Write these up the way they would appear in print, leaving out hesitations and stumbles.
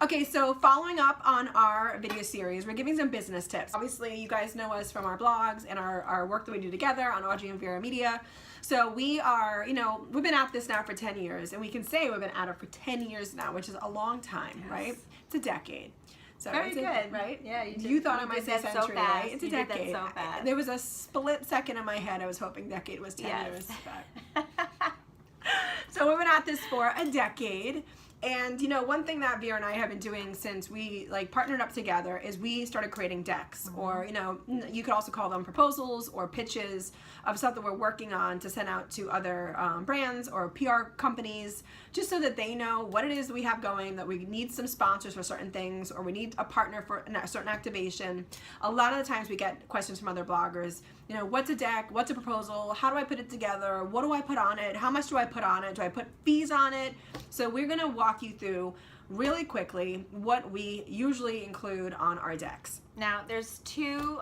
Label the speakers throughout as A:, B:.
A: Okay, so following up on our video series, we're giving some business tips. Obviously, you guys know us from our blogs and our work that we do together on Audrey and Vera Media. So we are, we've been at this now for 10 years, and we can say we've been at it for 10 years now, which is a long time, yes. Right? It's a decade. So
B: very good,
A: right?
B: Yeah,
A: you thought I might say century,
B: so fast.
A: Right? It's a
B: you
A: decade.
B: Did that so fast.
A: There was a split second in my head. I was hoping decade was 10 years. But. So we've been at this for a decade. And one thing that Vera and I have been doing since we partnered up together is we started creating decks, or you could also call them proposals or pitches of stuff that we're working on to send out to other brands or PR companies, just so that they know what it is that we have going, that we need some sponsors for certain things, or we need a partner for a certain activation. A lot of the times we get questions from other bloggers, what's a deck, what's a proposal, how do I put it together, what do I put on it, how much do I put on it, do I put fees on it? So we're going to walk you through really quickly what we usually include on our decks.
B: Now there's two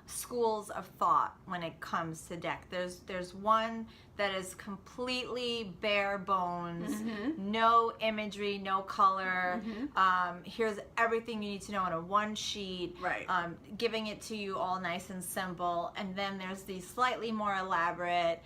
B: schools of thought when it comes to deck. There's one that is completely bare bones, no imagery, no color. Here's everything you need to know on a one sheet,
A: right.
B: Giving it to you all nice and simple. And then there's the slightly more elaborate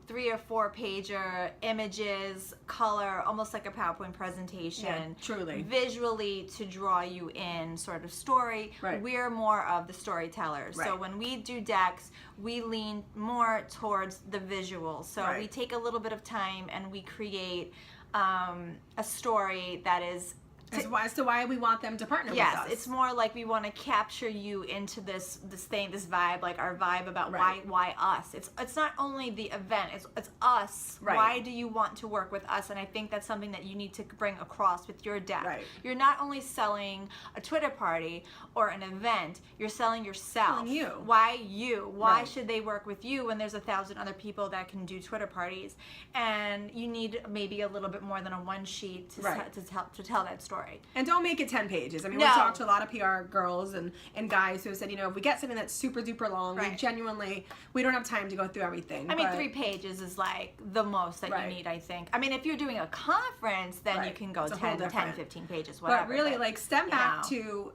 B: 3 or 4 pager images, color, almost like a PowerPoint presentation.
A: Yeah, truly.
B: Visually to draw you in, sort of story.
A: Right.
B: We're more of the storytellers.
A: Right.
B: So when we do decks, we lean more towards the visuals. So
A: right.
B: we take a little bit of time and we create a story that is
A: as to why we want them to partner with us.
B: Yes, it's more like we want to capture you into this vibe, like our vibe about
A: right.
B: why us. It's not only the event, it's us.
A: Right.
B: Why do you want to work with us? And I think that's something that you need to bring across with your deck.
A: Right.
B: You're not only selling a Twitter party or an event, you're selling yourself.
A: Selling you.
B: Why you? Why
A: right.
B: should they work with you when there's 1,000 other people that can do Twitter parties? And you need maybe a little bit more than a one sheet to,
A: right.
B: to tell that story.
A: And don't make it 10 pages. I mean,
B: no.
A: we talked to a lot of PR girls and guys who have said, if we get something that's super duper long,
B: right.
A: we don't have time to go through everything.
B: I mean, 3 pages is like the most that
A: right.
B: you need, I think. I mean, if you're doing a conference, then
A: right.
B: you can go
A: it's
B: 10, 15 pages,
A: But
B: whatever.
A: really, stem back to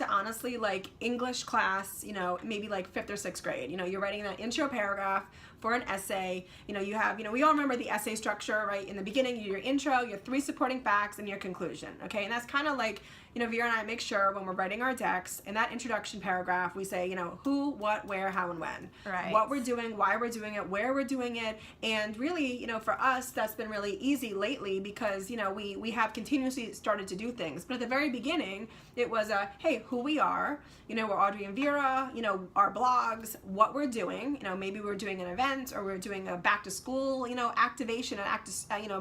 A: honestly, English class, maybe 5th or 6th grade. You're writing that intro paragraph for an essay. You have, we all remember the essay structure, right? In the beginning, your intro, your 3 supporting facts, and your conclusion, okay? And that's kind of like, Vera and I make sure when we're writing our decks, in that introduction paragraph, we say, who, what, where, how, and when.
B: Right.
A: What we're doing, why we're doing it, where we're doing it, and really, for us, that's been really easy lately because, we have continuously started to do things. But at the very beginning, it was hey, who we are, we're Audrey and Vera, our blogs, what we're doing, maybe we're doing an event or we're doing a back to school, activation,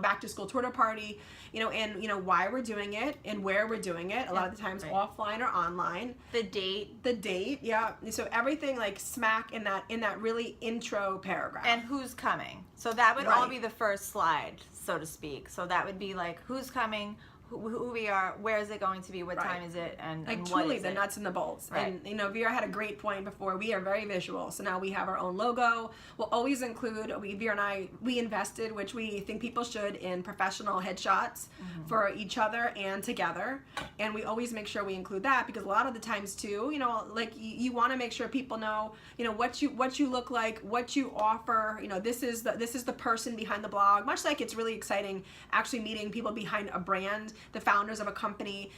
A: back to school Twitter party, and why we're doing it and where we're doing it. A lot of the times right. offline or online.
B: The date,
A: yeah. So everything smack in that really intro paragraph.
B: And who's coming. So that would
A: right.
B: all be the first slide, so to speak. So that would be who's coming, who we are, where is it going to be, what
A: right.
B: time is it, and
A: truly
B: what is
A: the
B: it?
A: Nuts and the bolts.
B: Right.
A: And Vera had a great point before. We are very visual, so now we have our own logo. We'll always include, Vera and I, we invested, which we think people should, in professional headshots for each other and together, and we always make sure we include that because a lot of the times too, you want to make sure people know, what you look like, what you offer. This is the person behind the blog. Much like it's really exciting actually meeting people behind a brand, the founders of a company,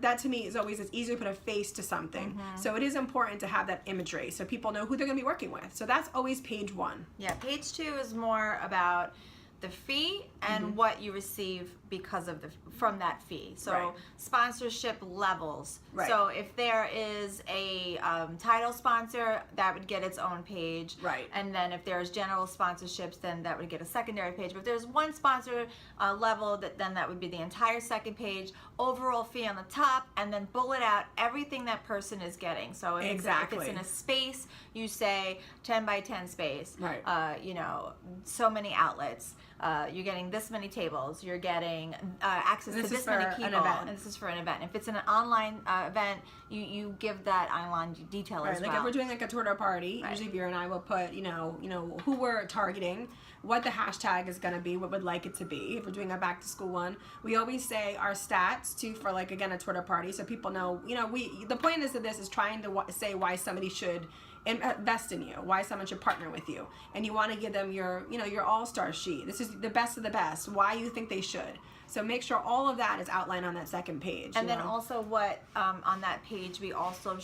A: that to me is always, it's easier to put a face to something. So it is important to have that imagery so people know who they're going to be working with. So that's always page 1.
B: Yeah, page 2 is more about the fee and what you receive because of from that fee. So
A: right.
B: sponsorship levels.
A: Right.
B: So if there is a title sponsor, that would get its own page.
A: Right.
B: And then if there's general sponsorships, then that would get a secondary page. But if there's one sponsor level, then that would be the entire second page, overall fee on the top, and then bullet out everything that person is getting. So if,
A: exactly.
B: if it's in a space, you say 10 by 10 space.
A: Right.
B: So many outlets. you're getting this many tables, you're getting access to this many people, and this is for an event. If it's an online event, you give that online detail as well.
A: Like if we're doing like a Twitter party, usually Vera and I will put, you know who we're targeting, what the hashtag is going to be, what we'd like it to be. If we're doing a back to school one, we always say our stats too for like, again, a Twitter party, so people know, the point is that this is trying to say why somebody should invest in you, why someone should partner with you, and you want to give them your all-star sheet. This is the best of the best, why you think they should. So make sure all of that is outlined on that second page.
B: And then also what on that page we also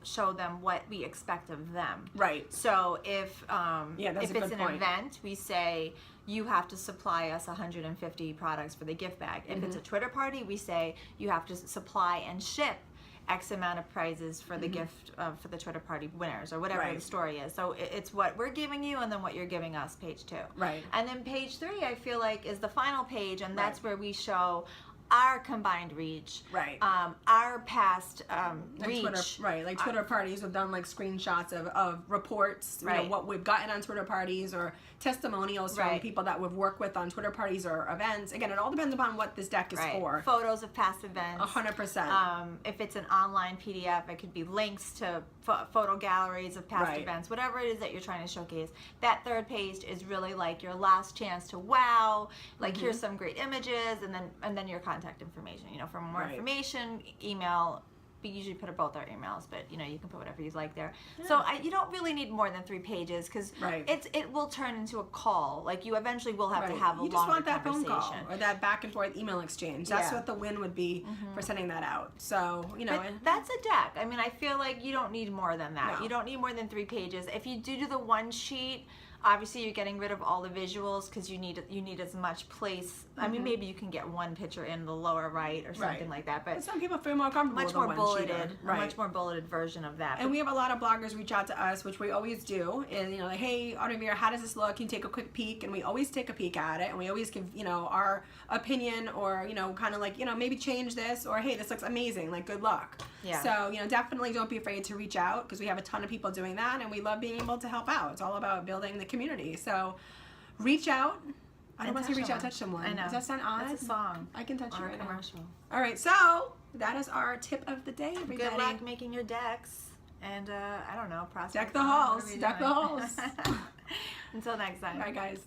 B: show them what we expect of them.
A: Right.
B: So if it's an
A: point.
B: event, we say you have to supply us 150 products for the gift bag. If it's a Twitter party, we say you have to supply and ship X amount of prizes for the gift for the Twitter party winners, or whatever the story is. So it's what we're giving you and then what you're giving us, page 2.
A: Right.
B: And then page 3, I feel like, is the final page, and that's where we show our combined reach, our past reach.
A: Twitter, like Twitter parties have done like screenshots of reports, you know, what we've gotten on Twitter parties, or testimonials from people that we've worked with on Twitter parties or events. Again, it all depends upon what this deck is for.
B: Photos of past events.
A: 100%.
B: If it's an online PDF, it could be links to photo galleries of past events, whatever it is that you're trying to showcase. That third page is really like your last chance to wow, like here's some great images, and then your contact information. For more information, email. We usually put both our emails, but you can put whatever you like there. So you don't really need more than 3 pages, because it will turn into a call. Like you eventually will have to have a longer conversation. You just want that phone call
A: or that back and forth email exchange. That's what the win would be for sending that out. So
B: but that's a deck. I mean, I feel like you don't need more than that.
A: No.
B: You don't need more than 3 pages. If you do the one sheet, obviously you're getting rid of all the visuals because you need as much place. I mean, maybe you can get one picture in the lower right or something like that, but
A: some people feel more comfortable
B: much more bulleted,
A: a
B: much more bulleted version of that.
A: And we have a lot of bloggers reach out to us, which we always do, and like, hey, Audrey Vera, how does this look? Can you take a quick peek? And we always take a peek at it, and we always give our opinion, or kind of like maybe change this, or hey, this looks amazing, like good luck.
B: Yeah.
A: So definitely don't be afraid to reach out, because we have a ton of people doing that, and we love being able to help out. It's all about building the community. So reach out. I don't want to say reach out, touch someone.
B: I know.
A: Does that sound odd?
B: That's a song.
A: I can touch you right
B: commercial.
A: Now. All right, so that is our tip of the day, everybody.
B: Good luck making your decks, and I don't know,
A: deck the halls. Deck the halls.
B: Until next time.
A: Bye, guys.